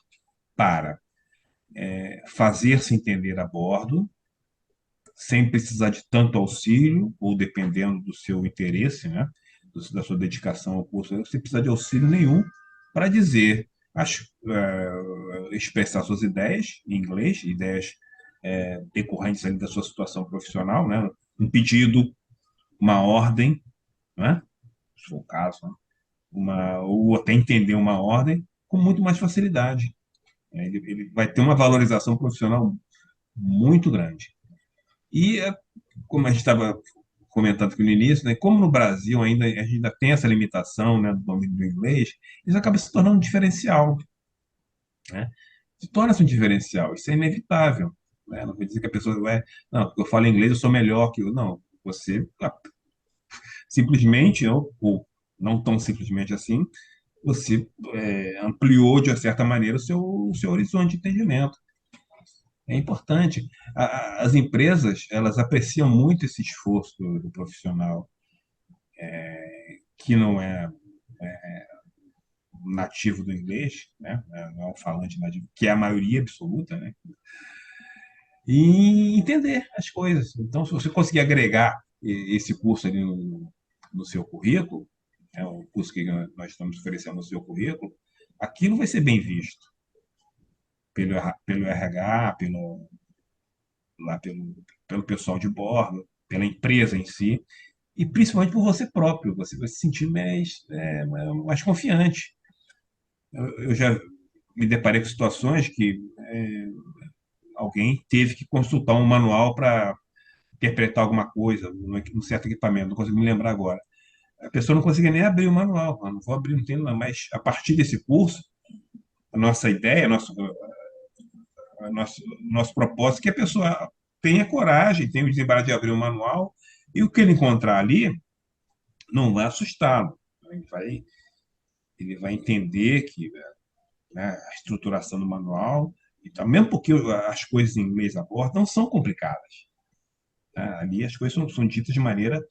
para fazer-se entender a bordo, sem precisar de tanto auxílio, ou dependendo do seu interesse, né, da sua dedicação ao curso, você precisa de auxílio nenhum para dizer, expressar suas ideias em inglês, ideias decorrentes ali da sua situação profissional, né, um pedido, uma ordem, né, se for o caso, né, ou até entender uma ordem com muito mais facilidade. Ele vai ter uma valorização profissional muito grande. E, como a gente estava comentando aqui no início, né, como no Brasil a gente ainda tem essa limitação, né, do domínio do inglês, isso acaba se tornando um diferencial, né? Se torna-se um diferencial, isso é inevitável, né? Não vou dizer que a pessoa vai, não, porque eu falo inglês, eu sou melhor que eu. Não, você simplesmente, ou não tão simplesmente assim, você ampliou, de certa maneira, o seu horizonte de entendimento. É importante. As empresas, elas apreciam muito esse esforço do profissional que não é nativo do inglês, né? Não é um falante nativo, que é a maioria absoluta, né? E entender as coisas. Então, se você conseguir agregar esse curso ali no seu currículo, o curso que nós estamos oferecendo no seu currículo, aquilo vai ser bem visto pelo RH, pelo pessoal de bordo, pela empresa em si, e principalmente por você próprio. Você vai se sentir mais confiante. Eu já me deparei com situações que alguém teve que consultar um manual para interpretar alguma coisa, num certo equipamento, não consigo me lembrar agora. A pessoa não conseguia nem abrir o manual. Não vou abrir, não tem, não. Mas a partir desse curso, a nossa ideia, nosso propósito é que a pessoa tenha coragem, tenha o desembaraço de abrir o manual, e o que ele encontrar ali não vai assustá-lo. Ele vai entender que, né, a estruturação do manual, e tal, mesmo porque as coisas em inglês a bordo não são complicadas. Tá? Ali as coisas são ditas de maneira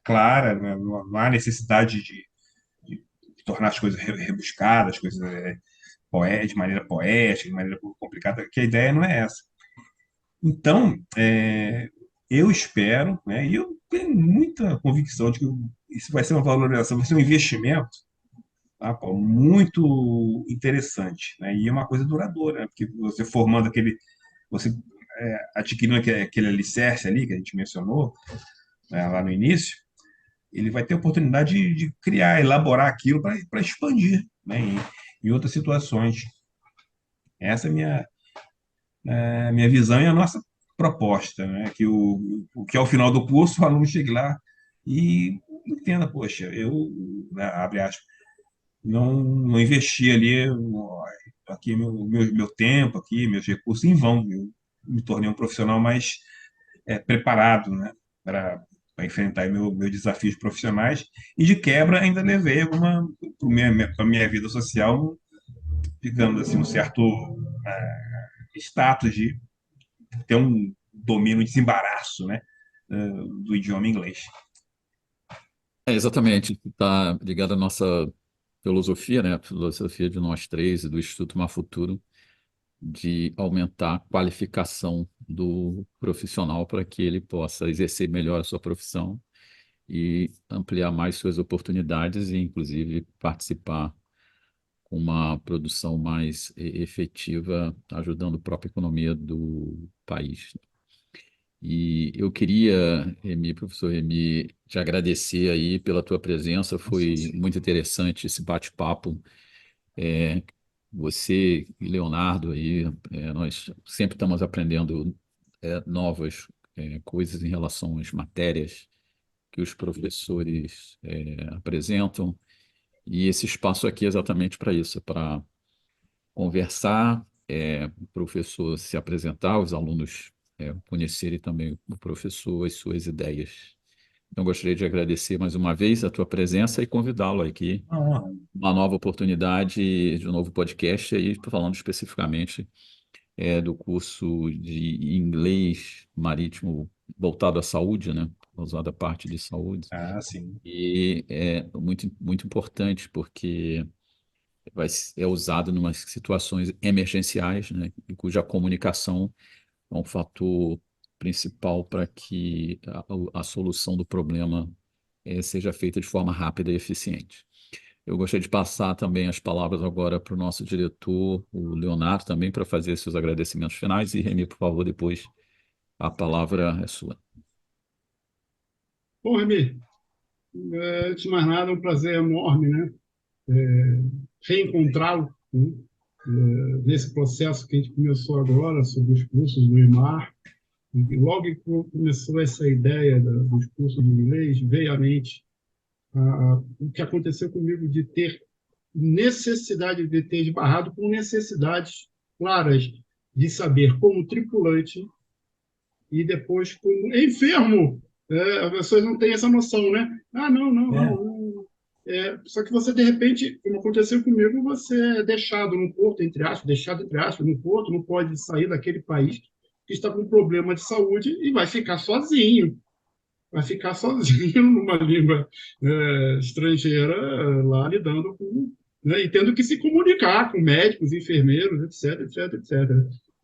clara, né? Não há necessidade de tornar as coisas rebuscadas, coisas de maneira poética, de maneira complicada, que a ideia não é essa. Então, eu espero, né, e eu tenho muita convicção de que isso vai ser uma valorização, vai ser um investimento, tá, Paulo, muito interessante, né, e é uma coisa duradoura, né, porque você formando você adquirindo aquele alicerce ali que a gente mencionou, né, lá no início, ele vai ter a oportunidade de criar, elaborar aquilo para expandir, né, em outras situações. Essa é a minha visão e a nossa proposta, né? Que ao final do curso o aluno chegue lá e entenda, poxa, né, abre aspas, não investi ali aqui meu tempo, aqui, meus recursos em vão. Eu me tornei um profissional mais preparado, né, para enfrentar meus desafios profissionais e de quebra ainda levei para a minha vida social, digamos assim, um certo status de ter um domínio, um desembaraço, né, do idioma inglês. Exatamente, está ligado à nossa filosofia, né? A filosofia de nós três e do Instituto Mar Futuro, de aumentar a qualificação do profissional para que ele possa exercer melhor a sua profissão e ampliar mais suas oportunidades e, inclusive, participar com uma produção mais efetiva, ajudando a própria economia do país. E eu queria, Remy, professor Remy, te agradecer aí pela tua presença. Foi muito interessante esse bate-papo. É, você e Leonardo aí, nós sempre estamos aprendendo novas coisas em relação às matérias que os professores apresentam. E esse espaço aqui é exatamente para isso, para conversar, o professor se apresentar, os alunos conhecerem também o professor, as suas ideias. Então, gostaria de agradecer mais uma vez a tua presença e convidá-lo aqui Ah, uma nova oportunidade de um novo podcast aí, falando especificamente do curso de inglês marítimo voltado à saúde, né? Usado a parte de saúde. sim. E é muito, muito importante porque é usado em umas situações emergenciais, né? E cuja comunicação é um fator principal para que a solução do problema seja feita de forma rápida e eficiente. Eu gostaria de passar também as palavras agora para o nosso diretor, o Leonardo, também para fazer seus agradecimentos finais. E, Remy, por favor, depois a palavra é sua. Bom, Remy, antes de mais nada, é um prazer enorme, né? Reencontrá-lo, né? Nesse processo que a gente começou agora sobre os cursos do IMAR. E logo que começou essa ideia dos cursos de inglês, veio à mente o que aconteceu comigo de ter necessidade de ter esbarrado com necessidades claras de saber como tripulante e depois como enfermo. As pessoas não têm essa noção, né? Ah, não, não, É, não. Não. Só que você, de repente, como aconteceu comigo, você é deixado no porto, entre aspas, deixado, entre aspas, no porto, não pode sair daquele país que está com problema de saúde e vai ficar sozinho. Vai ficar sozinho numa língua estrangeira, lá lidando com, né, e tendo que se comunicar com médicos, enfermeiros, etc, etc, etc.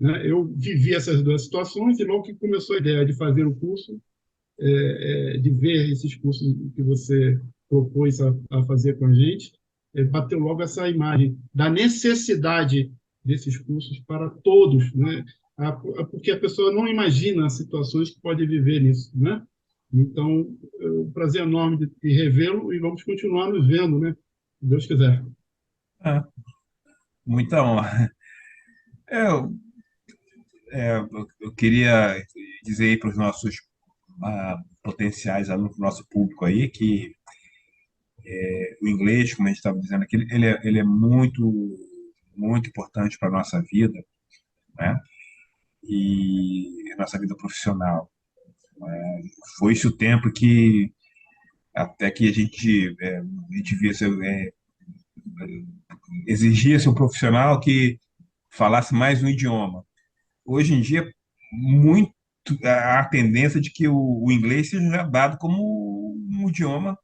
Né? Eu vivi essas duas situações e logo que começou a ideia de fazer o curso, de ver esses cursos que você propôs a fazer com a gente, bateu logo essa imagem da necessidade desses cursos para todos, né? Porque a pessoa não imagina as situações que pode viver nisso, né? Então, é um prazer enorme de revê-lo e vamos continuar nos vendo, né? Se Deus quiser. é, muita honra. Eu, eu queria dizer aí para os nossos potenciais alunos, para o nosso público aí, que o inglês, como a gente estava dizendo aqui, ele é muito, muito importante para a nossa vida, né? E a nossa vida profissional. Foi-se o tempo que até que a gente via, exigia-se um profissional que falasse mais um idioma. Hoje em dia, muito há a tendência de que o inglês seja dado como um idioma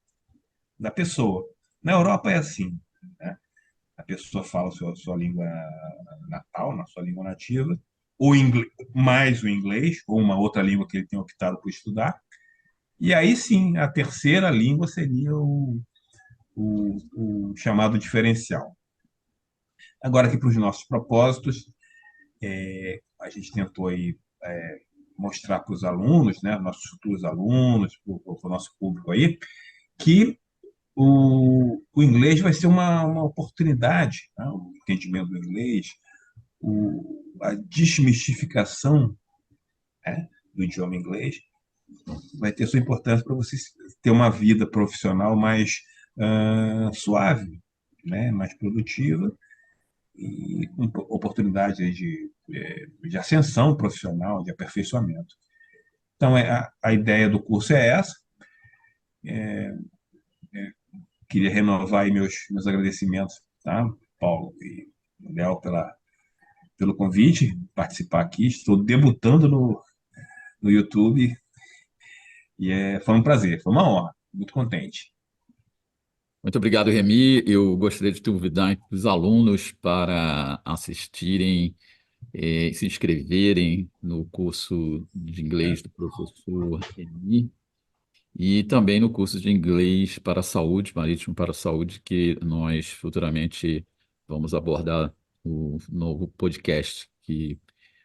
da pessoa. Na Europa é assim, né? A pessoa fala sua língua natal, na sua língua nativa, ou mais o inglês, ou uma outra língua que ele tem optado por estudar. E aí sim, a terceira língua seria o chamado diferencial. Agora, aqui para os nossos propósitos, a gente tentou aí mostrar para os alunos, né, nossos futuros alunos, para o nosso público aí, que o inglês vai ser uma oportunidade, né, o entendimento do inglês, a desmistificação, né, do idioma inglês, vai ter sua importância para você ter uma vida profissional mais suave, né, mais produtiva e com oportunidades de ascensão profissional, de aperfeiçoamento. Então, a ideia do curso é essa. Queria renovar aí meus agradecimentos, tá, Paulo e Léo, pelo convite, participar aqui. Estou debutando no YouTube e foi um prazer, foi uma honra, muito contente. Muito obrigado, Remy. Eu gostaria de convidar os alunos para assistirem, se inscreverem no curso de inglês do professor Remy e também no curso de inglês para a saúde, marítimo para a saúde, que nós futuramente vamos abordar o novo podcast que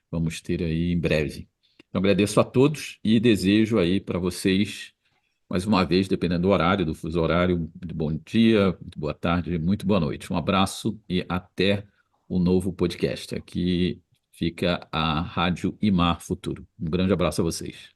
vamos ter aí em breve. Então, agradeço a todos e desejo aí para vocês, mais uma vez, dependendo do horário, do fuso horário, muito bom dia, muito boa tarde, muito boa noite. Um abraço e até o novo podcast. Aqui fica a Rádio Imar Futuro. Um grande abraço a vocês.